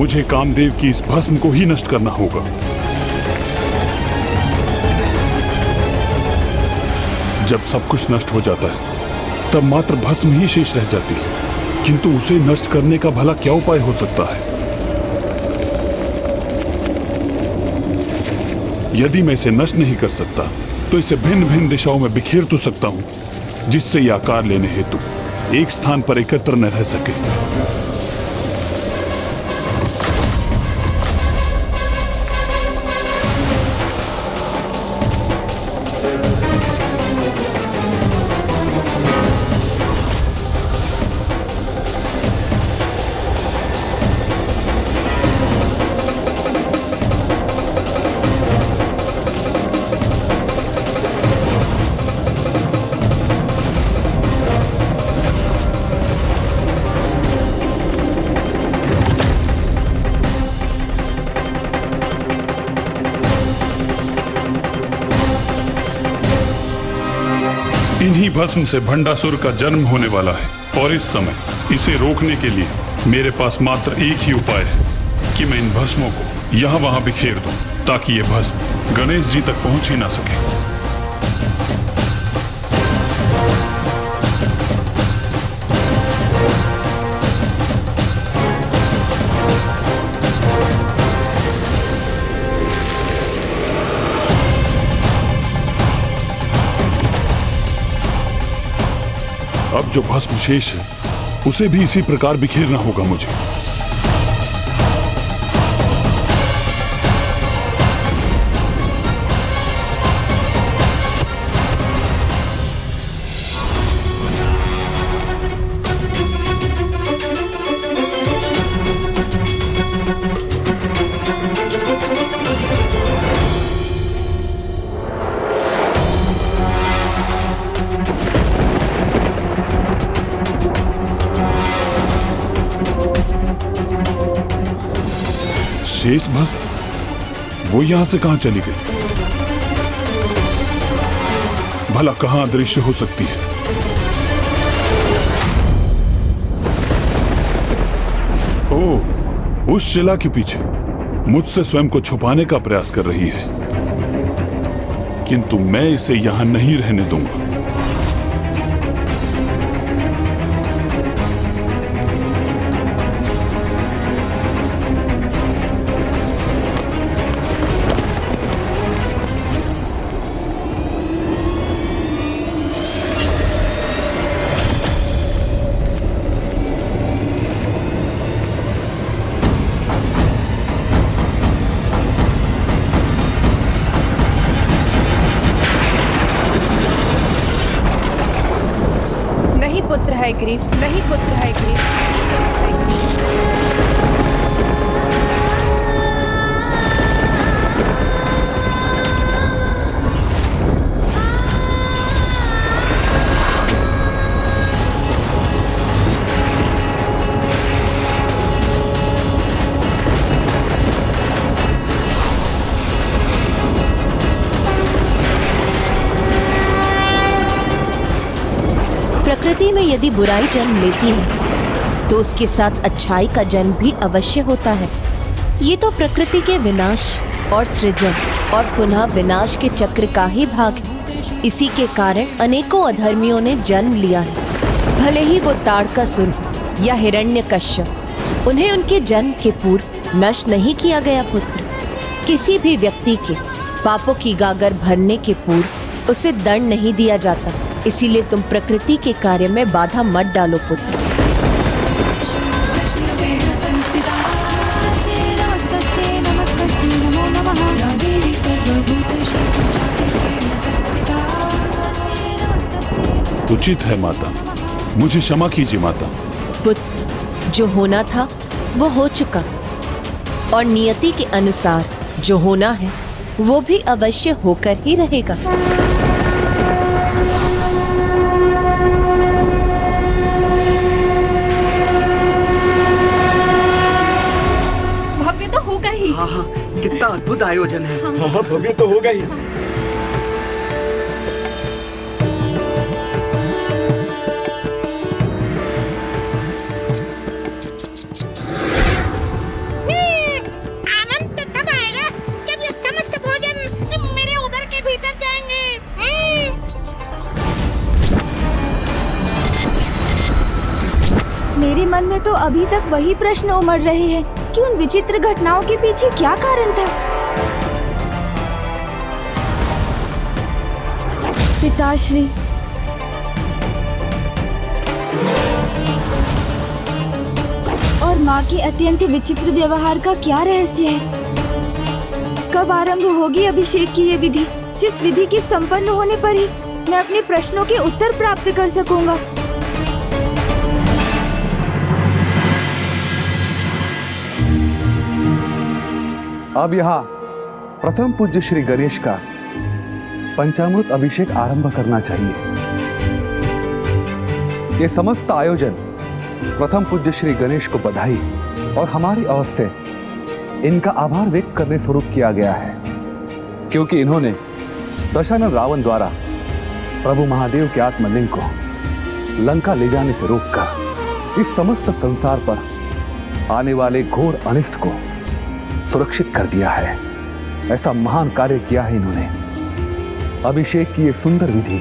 मुझे कामदेव की इस भस्म को ही नष्ट करना होगा। जब सब कुछ नष्ट हो जाता है तब मात्र भस्म ही शेष रह जाती है, किंतु उसे नष्ट करने का भला क्या उपाय हो सकता है? यदि मैं इसे नष्ट नहीं कर सकता तो इसे भिन्न भिन्न दिशाओं में बिखेर तो सकता हूं, जिससे यह आकार लेने हेतु एक स्थान पर एकत्र न रह सके। इन्हीं भस्म से भंडासुर का जन्म होने वाला है और इस समय इसे रोकने के लिए मेरे पास मात्र एक ही उपाय है कि मैं इन भस्मों को यहाँ वहाँ बिखेर दूं, ताकि ये भस्म गणेश जी तक पहुंच ही ना सके। अब जो भस्म शेष है उसे भी इसी प्रकार बिखेरना होगा मुझे। शेष भस्म वो यहां से कहां चली गई? भला कहां अदृश्य हो सकती है? ओह, उस शिला के पीछे मुझसे स्वयं को छुपाने का प्रयास कर रही है, किंतु मैं इसे यहां नहीं रहने दूंगा। ग्रीफ नहीं पुत्र है ग्रीफ। प्रकृति में यदि बुराई जन्म लेती है तो उसके साथ अच्छाई का जन्म भी अवश्य होता है। ये तो प्रकृति के विनाश और सृजन और पुनः विनाश के चक्र का ही भाग है। इसी के कारण अनेकों अधर्मियों ने जन्म लिया है, भले ही वो ताड़कासुर या हिरण्यकश्यप। उन्हें उनके जन्म के पूर्व नष्ट नहीं किया गया पुत्र। किसी भी व्यक्ति के पापों की गागर भरने के पूर्व उसे दंड नहीं दिया जाता। इसीलिए तुम प्रकृति के कार्य में बाधा मत डालो पुत्र। उचित है माता, मुझे क्षमा कीजिए माता। पुत्र, जो होना था वो हो चुका और नियति के अनुसार जो होना है वो भी अवश्य होकर ही रहेगा। भव्य तो होगा ही। हाँ हाँ, कितना अद्भुत आयोजन है। हाँ हाँ, भव्य तो होगा ही। मन में तो अभी तक वही प्रश्न उमड़ रहे हैं कि उन विचित्र घटनाओं के पीछे क्या कारण था। पिताश्री, और माँ के अत्यंत विचित्र व्यवहार का क्या रहस्य है? कब आरंभ होगी अभिषेक की ये विधि, जिस विधि के संपन्न होने पर ही मैं अपने प्रश्नों के उत्तर प्राप्त कर सकूंगा। अब यहाँ प्रथम पूज्य श्री गणेश का पंचामृत अभिषेक आरंभ करना चाहिए। ये समस्त आयोजन प्रथम पूज्य श्री गणेश को बधाई और हमारी ओर से इनका आभार व्यक्त करने स्वरूप किया गया है, क्योंकि इन्होंने दशानन रावण द्वारा प्रभु महादेव के आत्मलिंग को लंका ले जाने से रोककर इस समस्त संसार पर आने वाले घोर अनिष्ट को सुरक्षित कर दिया है। ऐसा महान कार्य किया है इन्होंने। अभिषेक की ये सुंदर विधि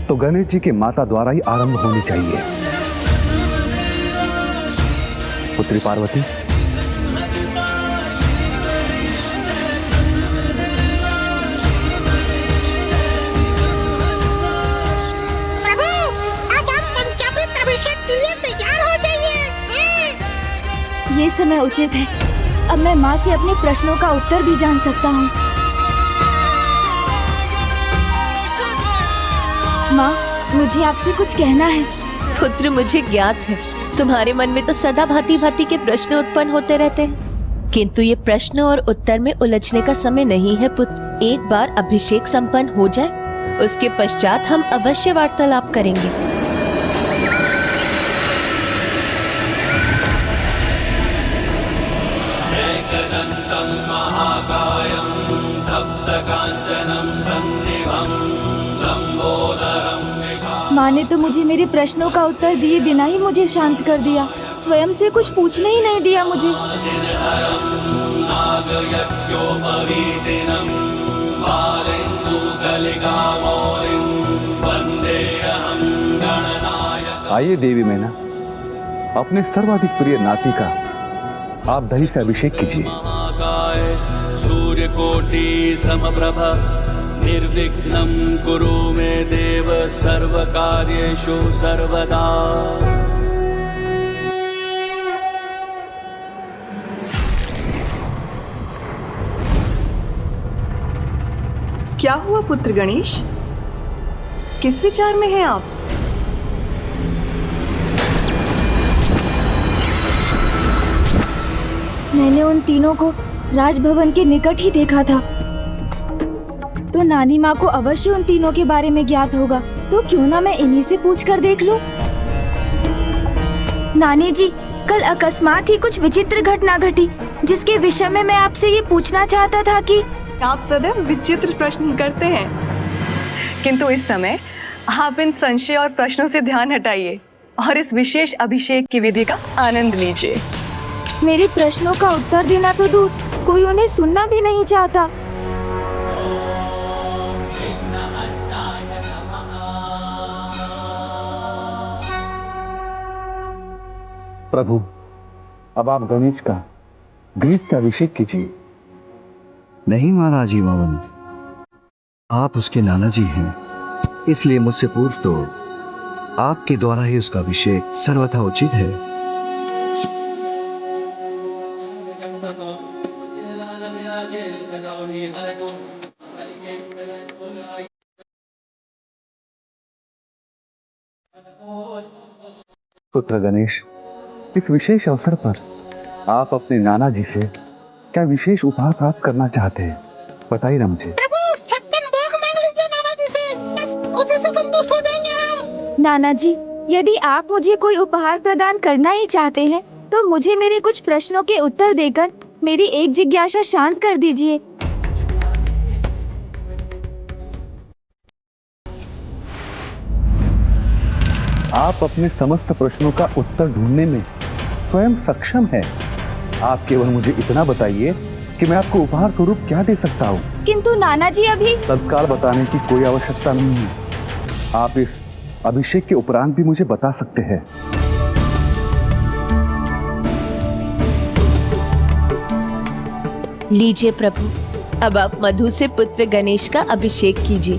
तो गणेश जी के माता द्वारा ही आरंभ होनी चाहिए। पुत्री पार्वती, प्रभु, अब आप पंचामृत अभिषेक के लिए तैयार हो जाइए। ये समय उचित है। अब मैं माँ से अपने प्रश्नों का उत्तर भी जान सकता हूँ। माँ, मुझे आपसे कुछ कहना है। पुत्र, मुझे ज्ञात है तुम्हारे मन में तो सदा भांति भांति के प्रश्न उत्पन्न होते रहते हैं, किंतु ये प्रश्न और उत्तर में उलझने का समय नहीं है पुत्र। एक बार अभिषेक संपन्न हो जाए, उसके पश्चात हम अवश्य वार्तालाप करेंगे। माँ ने तो मुझे मेरे प्रश्नों का उत्तर दिए बिना ही मुझे शांत कर दिया। स्वयं से कुछ पूछने ही नहीं दिया मुझे। आइए देवी मैना, अपने सर्वाधिक प्रिय नाती का आप दही से अभिषेक कीजिए। सूर्यकोटि समप्रभा निर्विघ्नं कुरु मे देव सर्वकार्येषु सर्वदा। क्या हुआ पुत्र गणेश? किस विचार में हैं आप? मैंने उन तीनों को राजभवन के निकट ही देखा था, तो नानी माँ को अवश्य उन तीनों के बारे में ज्ञात होगा। तो क्यों ना मैं इन्हीं से पूछ कर देख लूं। नानी जी, कल अकस्मात ही कुछ विचित्र घटना घटी, जिसके विषय में मैं आपसे ये पूछना चाहता था कि आप सदैव विचित्र प्रश्न करते हैं, किंतु इस समय आप इन संशय और प्रश्नों से ध्यान हटाइए और इस विशेष अभिषेक की विधि का आनंद लीजिए। मेरे प्रश्नों का उत्तर देना तो दूर, कोई उन्हें सुनना भी नहीं चाहता। प्रभु, अब आप गणेश का घृत से अभिषेक कीजिए। नहीं महाराज जी मोहन, आप उसके नाना जी हैं, इसलिए मुझसे पूर्व तो आपके द्वारा ही उसका अभिषेक सर्वथा उचित है। पुत्र गणेश, इस विशेष अवसर पर आप अपने नाना जी से क्या विशेष उपहार प्राप्त करना चाहते हैं, बताइए ना मुझे। प्रभु, 56 भोग मांग लीजिए नाना जी से, बस उसी से संतुष्ट हो जाएंगे हम। नाना जी, यदि आप मुझे कोई उपहार प्रदान करना ही चाहते हैं, तो मुझे मेरे कुछ प्रश्नों के उत्तर देकर मेरी एक जिज्ञासा शांत कर दीजिए। आप अपने समस्त प्रश्नों का उत्तर ढूंढने में स्वयं सक्षम है। आप केवल मुझे इतना बताइए कि मैं आपको उपहार स्वरूप क्या दे सकता हूँ। किंतु नाना जी, अभी तत्काल बताने की कोई आवश्यकता नहीं है। आप इस अभिषेक के उपरांत भी मुझे बता सकते हैं। लीजिए प्रभु, अब आप मधु से पुत्र गणेश का अभिषेक कीजिए।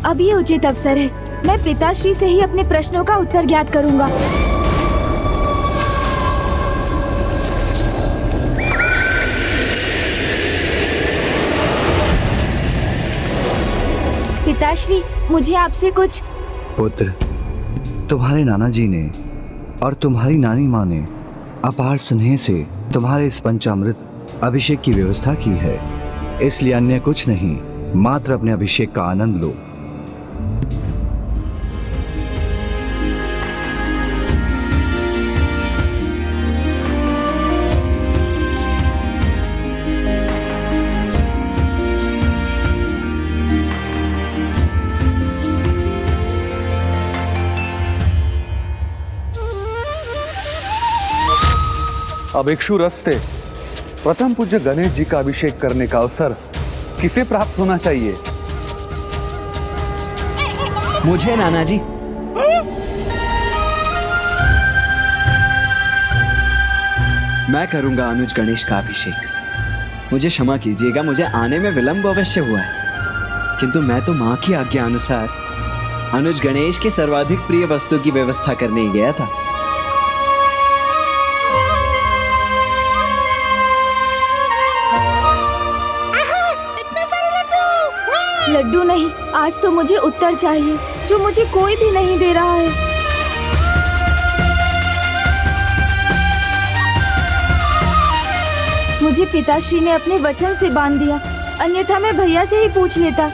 अब ये उचित अवसर है। मैं पिताश्री से ही अपने प्रश्नों का उत्तर ज्ञात करूंगा। पिताश्री, मुझे आपसे कुछ। पुत्र, तुम्हारे नाना जी ने और तुम्हारी नानी माँ ने अपार स्नेह से तुम्हारे इस पंचामृत अभिषेक की व्यवस्था की है, इसलिए अन्य कुछ नहीं, मात्र अपने अभिषेक का आनंद लो। अब इक्षु रस से प्रथम पूज्य गणेश जी का अभिषेक करने का अवसर किसे प्राप्त होना चाहिए? मुझे नाना जी। मैं करूंगा अनुज गणेश का अभिषेक। मुझे क्षमा कीजिएगा, मुझे आने में विलंब अवश्य हुआ है, किंतु मैं तो माँ की आज्ञा अनुसार अनुज गणेश के सर्वाधिक प्रिय वस्तु की व्यवस्था करने ही गया था। लड्डू नहीं, आज तो मुझे उत्तर चाहिए जो मुझे कोई भी नहीं दे रहा है। मुझे पिताश्री ने अपने वचन से बांध दिया, अन्यथा मैं भैया से ही पूछ लेता।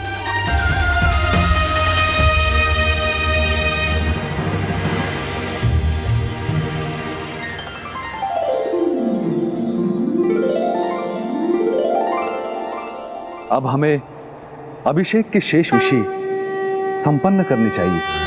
अब हमें अभिषेक के शेष विषय संपन्न करने चाहिए।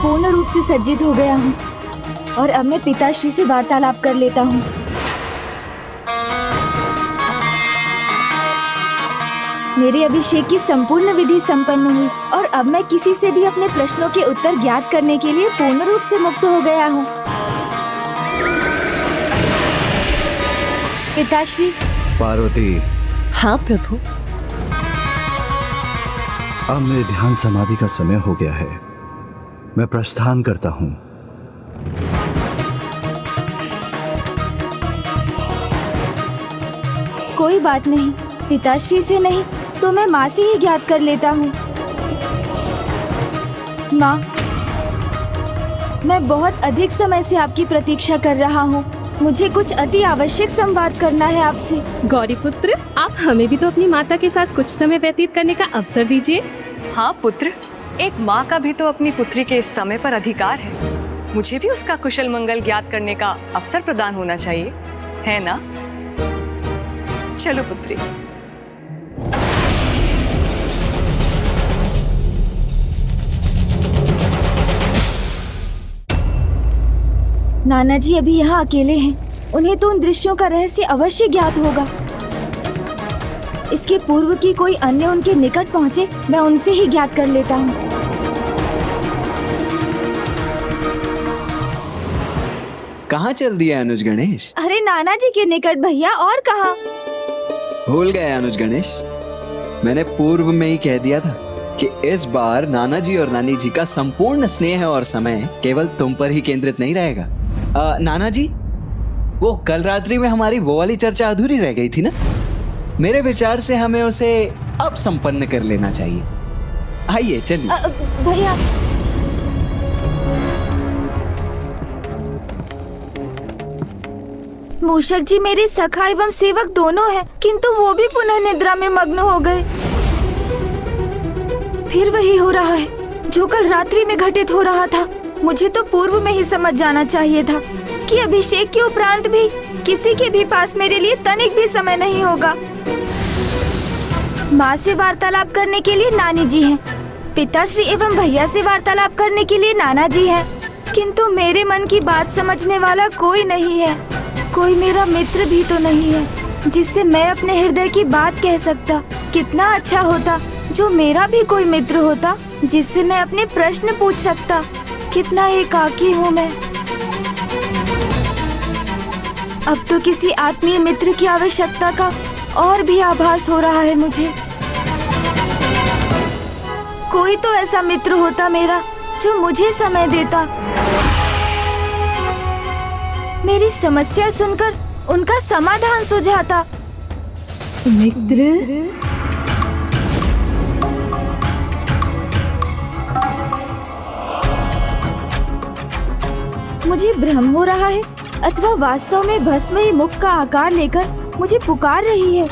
पूर्ण रूप से सज्जित हो गया हूँ और अब मैं पिताश्री से वार्तालाप कर लेता हूँ। मेरे अभिषेक की संपूर्ण विधि संपन्न हुई और अब मैं किसी से भी अपने प्रश्नों के उत्तर ज्ञात करने के लिए पूर्ण रूप से मुक्त हो गया हूँ। पिताश्री। पार्वती। हाँ प्रभु। अब मेरे ध्यान समाधि का समय हो गया है, मैं प्रस्थान करता हूँ। कोई बात नहीं, पिताश्री से नहीं तो मैं माँ से ही ज्ञात कर लेता हूँ। माँ, मैं बहुत अधिक समय से आपकी प्रतीक्षा कर रहा हूँ। मुझे कुछ अति आवश्यक संवाद करना है आपसे। गौरी पुत्र, आप हमें भी तो अपनी माता के साथ कुछ समय व्यतीत करने का अवसर दीजिए। हाँ पुत्र, एक माँ का भी तो अपनी पुत्री के समय पर अधिकार है। मुझे भी उसका कुशल मंगल ज्ञात करने का अवसर प्रदान होना चाहिए, है ना? चलो पुत्री। नाना जी अभी यहाँ अकेले हैं। उन्हें तो उन दृश्यों का रहस्य अवश्य ज्ञात होगा। इसके पूर्व की कोई अन्य उनके निकट पहुँचे, मैं उनसे ही ज्ञात कर लेता हूँ। कहाँ चल दिया अनुज गणेश? अरे नाना जी के निकट भैया, और कहाँ? भूल गए अनुज गणेश? मैंने पूर्व में ही कह दिया था कि इस बार नाना जी और नानी जी का संपूर्ण स्नेह और समय केवल तुम पर ही केंद्रित नहीं रहेगा। नाना जी, वो कल रात्रि में हमारी वो वाली चर्चा अधूरी रह गई थी ना? मेरे विचार से हमें उसे अब संपन्न कर लेना चाहिए। आइए चलिए। भैया, मूषक जी मेरे सखा एवं सेवक दोनों हैं, किंतु वो भी पुनः निद्रा में मग्न हो गए। फिर वही हो रहा है जो कल रात्रि में घटित हो रहा था। मुझे तो पूर्व में ही समझ जाना चाहिए था कि अभिषेक के उपरांत भी किसी के भी पास मेरे लिए तनिक भी समय नहीं होगा। माँ से वार्तालाप करने के लिए नानी जी हैं, पिताश्री एवं भैया से वार्तालाप करने के लिए नाना जी हैं, किंतु मेरे मन की बात समझने वाला कोई नहीं है। कोई मेरा मित्र भी तो नहीं है जिससे मैं अपने हृदय की बात कह सकता। कितना अच्छा होता जो मेरा भी कोई मित्र होता जिससे मैं अपने प्रश्न पूछ सकता। कितना एकाकी हूँ मैं। अब तो किसी आत्मीय मित्र की आवश्यकता का और भी आभास हो रहा है मुझे। कोई तो ऐसा मित्र होता मेरा जो मुझे समय देता, मेरी समस्या सुनकर उनका समाधान सुझाता। मित्र? मुझे भ्रम हो रहा है अथवा वास्तव में भस्म ही मुख का आकार लेकर मुझे पुकार रही है।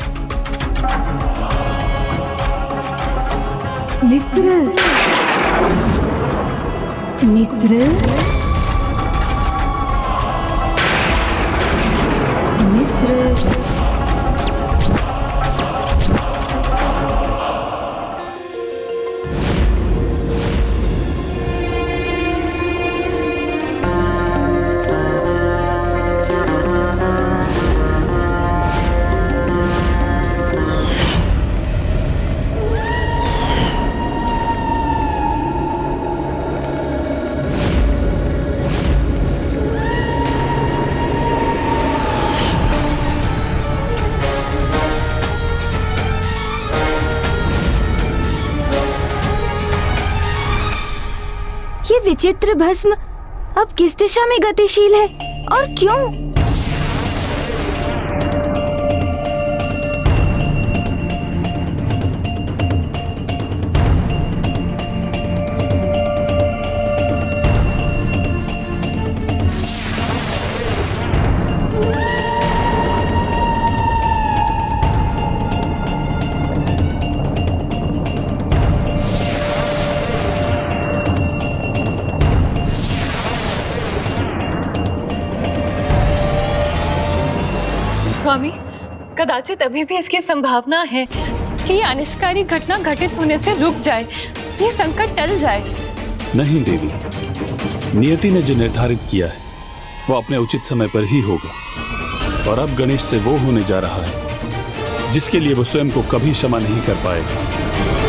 मित्र, मित्र, मित्र। ये विचित्र भस्म अब किस दिशा में गतिशील है और क्यों? स्वामी, कदाचित अभी भी इसकी संभावना है कि ये अनिष्टकारी घटना घटित होने से रुक जाए, ये संकट टल जाए। नहीं देवी, नियति ने जो निर्धारित किया है वो अपने उचित समय पर ही होगा। और अब गणेश से वो होने जा रहा है जिसके लिए वो स्वयं को कभी क्षमा नहीं कर पाएगा।